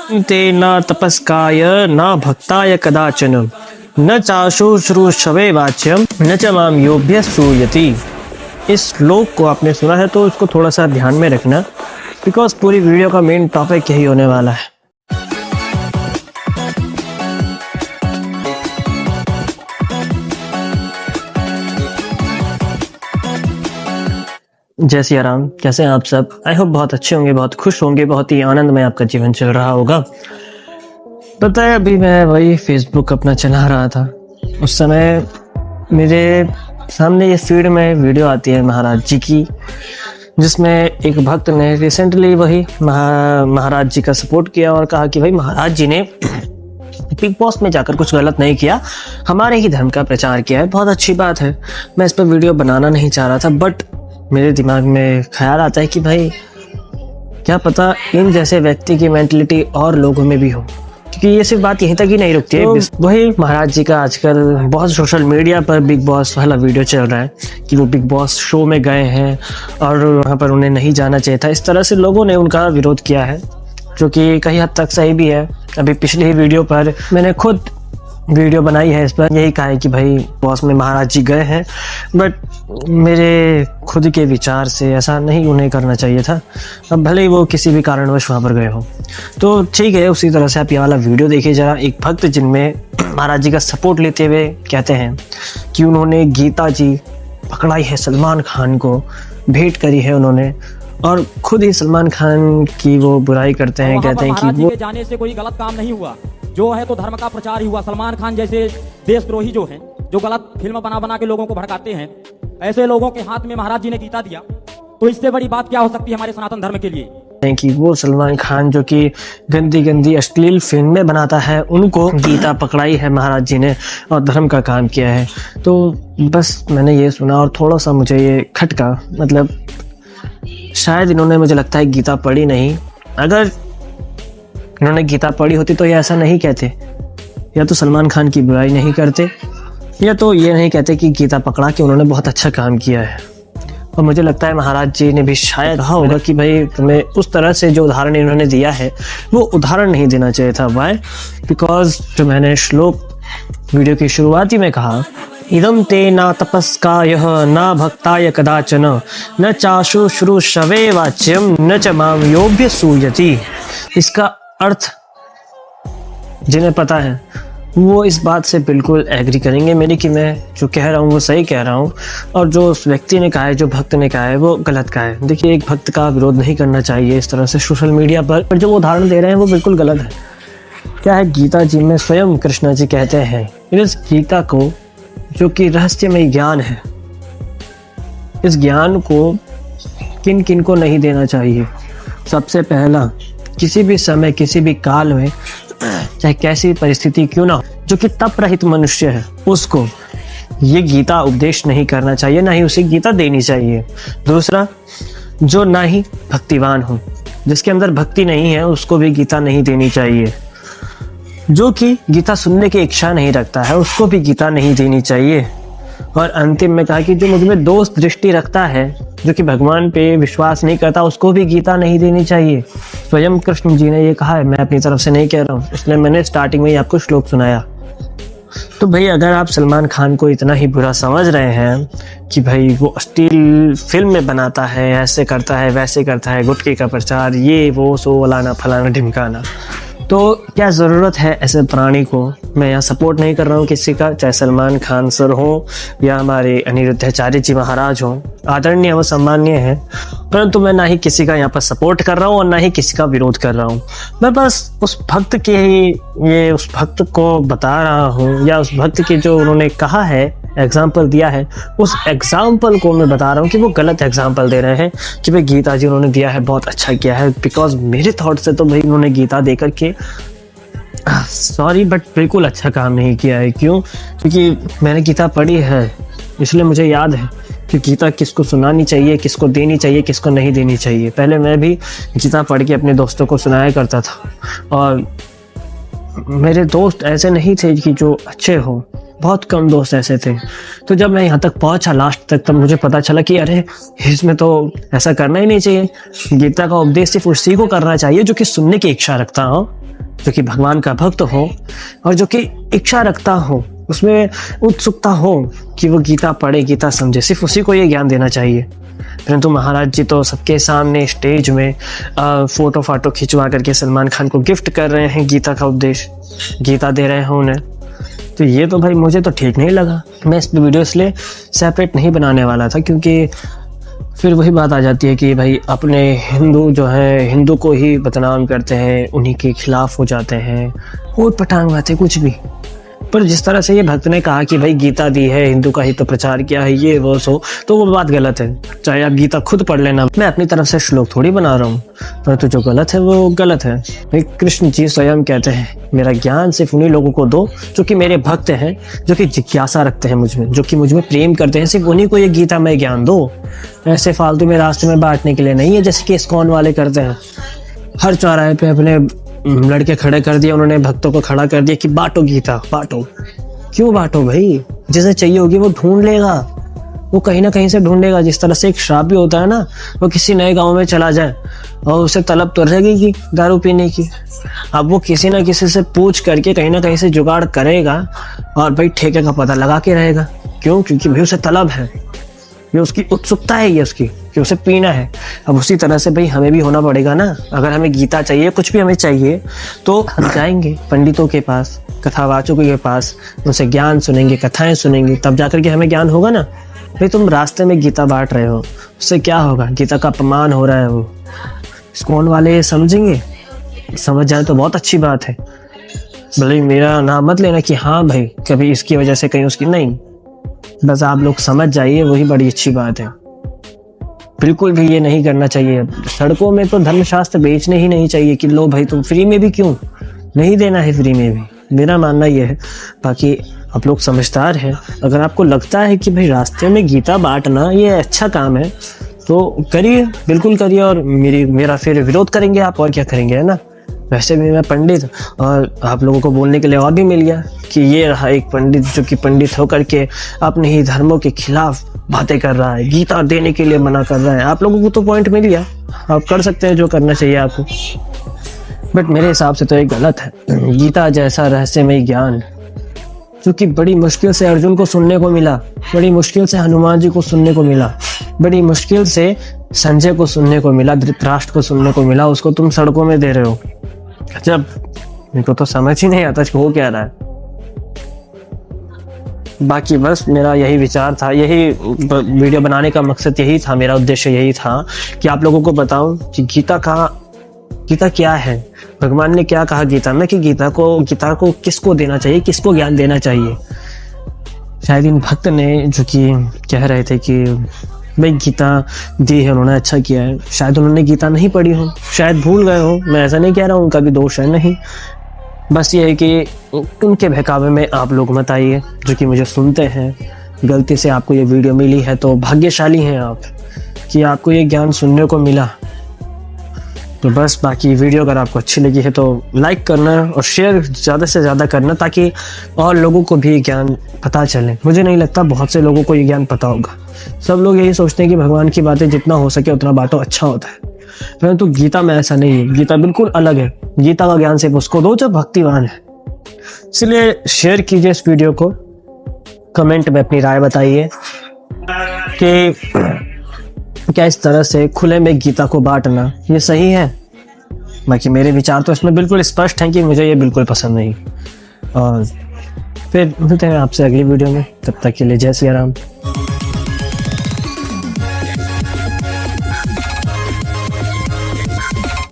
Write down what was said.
ते न तपस्काय न भक्ताय कदाचन न चाशुश्रूषवे वाच्यम न च माम योभ्य सूयति। इस श्लोक को आपने सुना है तो इसको थोड़ा सा ध्यान में रखना, बिकॉज पूरी वीडियो का मेन टॉपिक यही होने वाला है। जय सिया राम, कैसे हैं आप सब? आई होप बहुत अच्छे होंगे, बहुत खुश होंगे, बहुत ही आनंद में आपका जीवन चल रहा होगा। पता है, अभी मैं वही फेसबुक अपना चला रहा था, उस समय मेरे सामने ये फीड में वीडियो आती है महाराज जी की, जिसमें एक भक्त ने रिसेंटली वही महाराज जी का सपोर्ट किया और कहा कि भाई महाराज जी ने बिग बॉस में जाकर कुछ गलत नहीं किया, हमारे ही धर्म का प्रचार किया है। बहुत अच्छी बात है, मैं इस पर वीडियो बनाना नहीं चाह रहा था, बट मेरे दिमाग में ख्याल आता है कि भाई क्या पता इन जैसे व्यक्ति की मेंटलिटी और लोगों में भी हो, क्योंकि ये सिर्फ बात यहीं तक ही नहीं रुकती है। तो वही महाराज जी का आजकल बहुत सोशल मीडिया पर बिग बॉस वाला वीडियो चल रहा है कि वो बिग बॉस शो में गए हैं और वहाँ पर उन्हें नहीं जाना चाहिए था। इस तरह से लोगों ने उनका विरोध किया है, जो कि कई हद तक सही भी है। अभी पिछली ही वीडियो पर मैंने खुद वीडियो बनाई है, इस पर यही कहा है कि भाई बॉस में महाराज जी गए हैं, बट मेरे खुद के विचार से ऐसा नहीं उन्हें करना चाहिए था। अब भले ही वो किसी भी कारणवश वहाँ पर गए हो तो ठीक है, उसी तरह से आप ये वाला वीडियो देखिए जरा। एक भक्त जिनमें महाराज जी का सपोर्ट लेते हुए कहते हैं कि उन्होंने गीता जी पकड़ाई है, सलमान खान को भेंट करी है उन्होंने, और खुद ही सलमान खान की वो बुराई करते हैं, कहते हैं कि वो जाने से कोई गलत काम नहीं हुआ, जो है तो धर्म का प्रचार ही हुआ। सलमान खान जैसे देशद्रोही जो हैं, जो गलत फिल्म बना के लोगों को भड़काते हैं, ऐसे लोगों के हाथ में महाराज जी ने गीता दिया, तो इससे बड़ी बात क्या हो सकती है हमारे सनातन धर्म के लिए। कि वो सलमान खान जो कि गंदी अश्लील फिल्में बनाता है, उनको गीता पकड़ाई है महाराज जी ने और धर्म का काम किया है। तो बस मैंने ये सुना और थोड़ा सा मुझे ये खटका, मतलब शायद इन्होंने, मुझे लगता है, गीता पढ़ी नहीं। अगर इन्होंने गीता पढ़ी होती तो ये ऐसा नहीं कहते, या तो सलमान खान की बुराई नहीं करते, या तो ये नहीं कहते कि गीता पकड़ा के उन्होंने बहुत अच्छा काम किया है। और मुझे लगता है महाराज जी ने भी शायद कहा होगा कि भाई तुम्हें उस तरह से जो उदाहरण इन्होंने दिया है वो उदाहरण नहीं देना चाहिए था। वाई? बिकॉज जो मैंने श्लोक वीडियो की शुरुआती में कहा, इदम ते न तपस्काय न भक्ताय कदाचन न चाशुश्रूषवे वाच्यम न च माम योभ्य सूयति। इसका अर्थ जिन्हें पता है वो इस बात से बिल्कुल एग्री करेंगे मेरी कि मैं जो कह रहा हूँ वो सही कह रहा हूँ, और जो उस व्यक्ति ने कहा है, जो भक्त ने कहा है, वो गलत कहा है। देखिए, एक भक्त का विरोध नहीं करना चाहिए इस तरह से सोशल मीडिया पर जो वो उदाहरण दे रहे हैं वो बिल्कुल गलत है। क्या है, गीता जी में स्वयं कृष्ण जी कहते हैं, इस गीता को, जो कि रहस्यमय ज्ञान है, इस ज्ञान को किन किन को नहीं देना चाहिए। सबसे पहला, किसी भी समय किसी भी काल में, चाहे कैसी भी परिस्थिति क्यों ना हो, जो कि तप रहित मनुष्य है, उसको ये गीता उपदेश नहीं करना चाहिए, ना ही उसे गीता देनी चाहिए। दूसरा, जो ना ही भक्तिवान हो, जिसके अंदर भक्ति नहीं है, उसको भी गीता नहीं देनी चाहिए। जो कि गीता सुनने की इच्छा नहीं रखता है, उसको भी गीता नहीं देनी चाहिए। और अंतिम में कहा कि जो मुझ में दोष दृष्टि रखता है, जो कि भगवान पे विश्वास नहीं करता, उसको भी गीता नहीं देनी चाहिए। स्वयं कृष्ण जी ने ये कहा है, मैं अपनी तरफ से नहीं कह रहा हूँ, इसलिए मैंने स्टार्टिंग में ही आपको श्लोक सुनाया। तो भाई, अगर आप सलमान खान को इतना ही बुरा समझ रहे हैं कि भाई वो अश्लील फिल्म में बनाता है, ऐसे करता है, वैसे करता है, गुटखे का प्रचार, ये वो सो फलाना फलाना ढिमकाना, तो क्या ज़रूरत है ऐसे प्राणी को। मैं यहाँ सपोर्ट नहीं कर रहा हूँ किसी का, चाहे सलमान खान सर हो या हमारे अनिरुद्धाचार्य जी महाराज हो, आदरणीय व सम्माननीय है, परंतु मैं ना ही किसी का यहाँ पर सपोर्ट कर रहा हूँ और ना ही किसी का विरोध कर रहा हूँ। मैं बस उस भक्त के ही ये उस भक्त को बता रहा हूँ, या उस भक्त की जो उन्होंने कहा है, एग्जाम्पल दिया है, उस एग्जाम्पल को मैं बता रहा हूँ कि वो गलत एग्जाम्पल दे रहे हैं कि भाई गीता जी उन्होंने दिया है, बहुत अच्छा किया है। बिकॉज मेरे थॉट से तो भाई उन्होंने गीता दे करके, सॉरी बट बिल्कुल अच्छा काम नहीं किया है। क्यों? क्योंकि मैंने गीता पढ़ी है, इसलिए मुझे याद है कि गीता किसको सुनानी चाहिए, किसको देनी चाहिए, किसको नहीं देनी चाहिए। पहले मैं भी गीता पढ़ के अपने दोस्तों को सुनाया करता था, और मेरे दोस्त ऐसे नहीं थे कि जो अच्छे हो, बहुत कम दोस्त ऐसे थे। तो जब मैं यहाँ तक पहुँचा लास्ट तक, तब मुझे पता चला कि अरे इसमें तो ऐसा करना ही नहीं चाहिए। गीता का उपदेश सिर्फ उसी को करना चाहिए जो कि सुनने की इच्छा रखता हो, जो कि भगवान का भक्त हो और जो कि इच्छा रखता हो, उसमें उत्सुकता हो कि वो गीता पढ़े, गीता समझे, सिर्फ उसी को ये ज्ञान देना चाहिए। परंतु महाराज जी तो सबके सामने स्टेज में फोटो फाटो खिंचवा करके सलमान खान को गिफ्ट कर रहे हैं गीता का उपदेश, गीता दे रहे हैं उन्हें। तो ये तो भाई मुझे तो ठीक नहीं लगा। मैं इस वीडियो इसलिए सेपरेट नहीं बनाने वाला था, क्योंकि फिर वही बात आ जाती है कि भाई अपने हिंदू जो है हिंदू को ही बदनाम करते हैं, उन्हीं के खिलाफ हो जाते हैं, ऊट पटांग बातें कुछ भी। पर जिस तरह से ये भक्त ने कहा कि भाई गीता दी है, हिंदू का ही तो प्रचार किया है, ये वो सो, तो वो बात गलत है। चाहे आप गीता खुद पढ़ लेना, मैं अपनी तरफ से श्लोक थोड़ी बना रहा हूँ, परंतु जो गलत है वो गलत है। भाई कृष्ण जी स्वयं कहते हैं मेरा ज्ञान सिर्फ उन्हीं लोगों को दो जो कि मेरे भक्त हैं, जो कि जिज्ञासा रखते हैं मुझ में, जो कि मुझ में प्रेम करते हैं, सिर्फ उन्हीं को ये गीता में ज्ञान दो। ऐसे फालतू में रास्ते में बांटने के लिए नहीं है, जैसे कि इस्कॉन वाले करते हैं। हर चौराहे पे अपने लड़के खड़े कर दिए उन्होंने, भक्तों को खड़ा कर दिया कि बांटो गीता बांटो। क्यों बांटो भाई? जिसे चाहिए होगी वो ढूंढ लेगा, वो कहीं ना कहीं से ढूंढेगा। जिस तरह से एक शराब भी होता है ना, वो किसी नए गांव में चला जाए और उसे तलब तो रहेगी कि दारू पीने की, अब वो किसी ना किसी से पूछ करके कहीं ना कहीं से जुगाड़ करेगा और भाई ठेके का पता लगा के रहेगा। क्यों? क्योंकि भाई उसे तलब है, ये उसकी उत्सुकता है, ये उसकी कि उसे पीना है। अब उसी तरह से भाई हमें भी होना पड़ेगा ना। अगर हमें गीता चाहिए, कुछ भी हमें चाहिए, तो हम जाएंगे पंडितों के पास, कथावाचकों के पास, उनसे ज्ञान सुनेंगे, कथाएं सुनेंगे, तब जाकर के हमें ज्ञान होगा ना। भाई तुम रास्ते में गीता बांट रहे हो, उससे क्या होगा? गीता का अपमान हो रहा है। वो इस्कॉन वाले समझेंगे, समझ जाए तो बहुत अच्छी बात है। भले मेरा नाम मत लेना कि हाँ भाई कभी इसकी वजह से कहीं उसकी, नहीं, बस आप लोग समझ जाइए, वही बड़ी अच्छी बात है। बिल्कुल भी ये नहीं करना चाहिए। सड़कों में तो धर्मशास्त्र बेचने ही नहीं चाहिए कि लो भाई तुम फ्री में भी, क्यों नहीं देना है फ्री में भी, मेरा मानना ये है। बाकी आप लोग समझदार हैं, अगर आपको लगता है कि भाई रास्ते में गीता बांटना ये अच्छा काम है तो करिए, बिल्कुल करिए, और मेरा फिर विरोध करेंगे आप, और क्या करेंगे, है ना। वैसे भी मैं पंडित, और आप लोगों को बोलने के लिए और भी मिल गया कि ये रहा एक पंडित जो कि पंडित होकर के अपने ही धर्मों के खिलाफ बातें कर रहा है, गीता देने के लिए मना कर रहा है। आप लोगों को तो पॉइंट मिल गया, आप कर सकते हैं जो करना चाहिए आपको। बट मेरे हिसाब से तो ये गलत है। गीता जैसा रहस्यमय ज्ञान जो कि बड़ी मुश्किल से अर्जुन को सुनने को मिला, बड़ी मुश्किल से हनुमान जी को सुनने को मिला, बड़ी मुश्किल से संजय को सुनने को मिला, धृतराष्ट्र को सुनने को मिला, उसको तुम सड़कों में दे रहे हो। जब मेरे को तो समझ ही नहीं आता हो क्या रहा है। बाकी बस मेरा यही विचार था, यही वीडियो बनाने का मकसद यही था, मेरा उद्देश्य यही था कि आप लोगों को बताऊं कि गीता क्या है, भगवान ने क्या कहा गीता में, कि गीता को किसको देना चाहिए, किसको ज्ञान देना चाहिए। शायद इन भक्त ने जो कि कह रहे थे कि भाई गीता दी है उन्होंने, अच्छा किया है, शायद उन्होंने गीता नहीं पढ़ी हो, शायद भूल गए हो। मैं ऐसा नहीं कह रहा हूँ, उनका भी दोष है, नहीं, बस ये है कि उनके बहकावे में आप लोग मत आइए जो कि मुझे सुनते हैं। गलती से आपको ये वीडियो मिली है तो भाग्यशाली हैं आप कि आपको ये ज्ञान सुनने को मिला। तो बस बाकी वीडियो अगर आपको अच्छी लगी है तो लाइक करना और शेयर ज़्यादा से ज़्यादा करना, ताकि और लोगों को भी ज्ञान पता चले। मुझे नहीं लगता बहुत से लोगों को ये ज्ञान पता होगा। सब लोग यही सोचते हैं कि भगवान की बातें जितना हो सके उतना बांटो, अच्छा होता है, परंतु गीता में ऐसा नहीं है। गीता बिल्कुल अलग है। गीता का ज्ञान सिर्फ उसको दो जो भक्तिवान है। इसलिए शेयर कीजिए इस वीडियो को, कमेंट में अपनी राय बताइए कि क्या इस तरह से खुले में गीता को बांटना ये सही है। बाकी मेरे विचार तो इसमें बिल्कुल स्पष्ट हैं कि मुझे ये बिल्कुल पसंद नहीं। और फिर मिलते हैं आपसे अगली वीडियो में, तब तक के लिए जय सिया राम।